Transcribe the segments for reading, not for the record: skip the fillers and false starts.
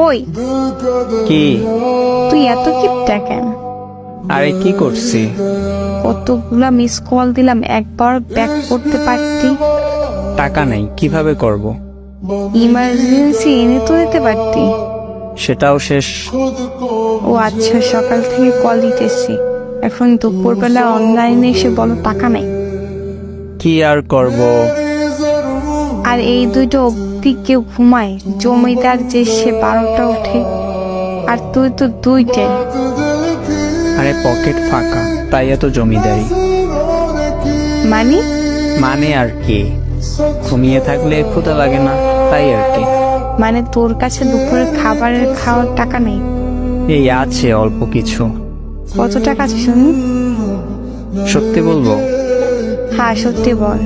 ওই কি? তুই এত কিপটা কেন? আরে কি করছি? কতগুলা মিস কল দিলাম, একবার ব্যাক করতে পারতি। টাকা নাই, কিভাবে করব? ইমার্জেন্সি এনে তো দিতে পারতি। সেটাও শেষ। ও আচ্ছা, সকাল থেকে কল দিতেছি, এখন দুপুরবেলা অনলাইনে এসে বলো টাকা নাই। কি আর করব? আর এই দুইটা অব্দি কেউ ঘুমায়? জমিদার যে সে 12টা উঠে, আর তুই তো 2টায়। আরে পকেট ফাঁকা, তাই এত জমিদারি। মানে? মানে আর কি, ঘুমিয়ে থাকলে ক্ষুধা লাগে না, তাই আর কি। মানে তোর কাছে দুপুরে খাওয়ার টাকা নেই? এই আছে অল্প কিছু। কত টাকা আছে শুনি? সত্যি বলবো? হ্যাঁ সত্যি বল।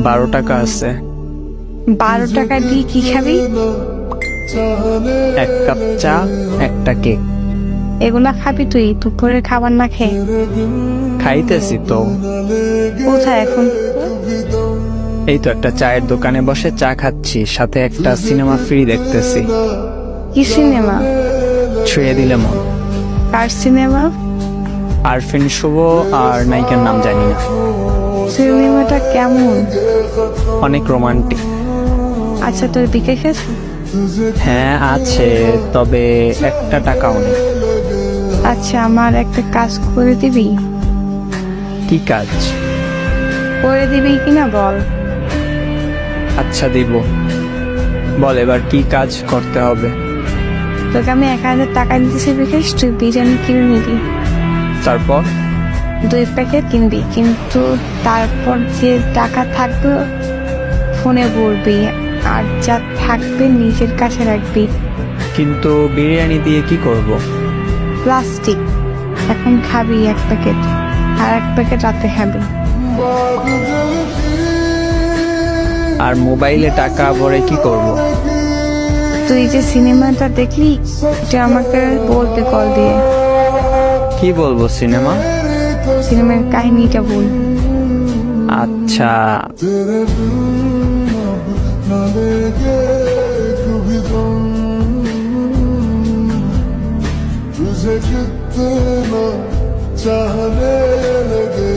12 টাকা আছে। 12 টাকা দিয়ে কি খাবি? 1 কাপ চা, একটা কেক। এগুলা খাবি তুই দুপুরের খাবার না খেয়ে? খাইতেছি তো। কোথায় এখন? এই তো একটা চায়ের দোকানে বসে চা খাচ্ছি, সাথে একটা সিনেমা ফ্রি দেখতেছি। কি সিনেমা? ছুঁয়ে দিলে মন। কার সিনেমা? আরফিন শুভ আর নায়িকার নাম জানি না। সিনেমাটা কেমন? অনেক রোমান্টিক। আচ্ছা, তোর বিকাশ আছে? হ্যাঁ আছে, তবে একটা টাকাও নেই। আচ্ছা, আমার একটা কাজ করে দিবি? কি কাজ? করে দিবি কিনা বল। আচ্ছা দিব। বল এবার কি কাজ করতে হবে? তোকে আমি 1000 টাকা দিতেছি বিকাশ, তুই বিরিয়ানি কিনে নিবি। তারপর? 2 প্যাকেট কিনবি, কিন্তু তারপর যে টাকা থাকবে ফোনে বলবি, আর যা থাকবে নিজের কাছে রাখবি। কিন্তু বিরিয়ানি দিয়ে কি করব? প্লাস্টিক। এখন খাবি 1 প্যাকেট, আর 1 প্যাকেট রাতে খাবি। আর মোবাইলে টাকা ভরে কি করব? তুই যে সিনেমাটা দেখলি, এটা আমাকে বলতে কল দিয়ে। কি বলবো? সিনেমার কাহিনীটা বল। আচ্ছা। तुझे कितना चाहने लगे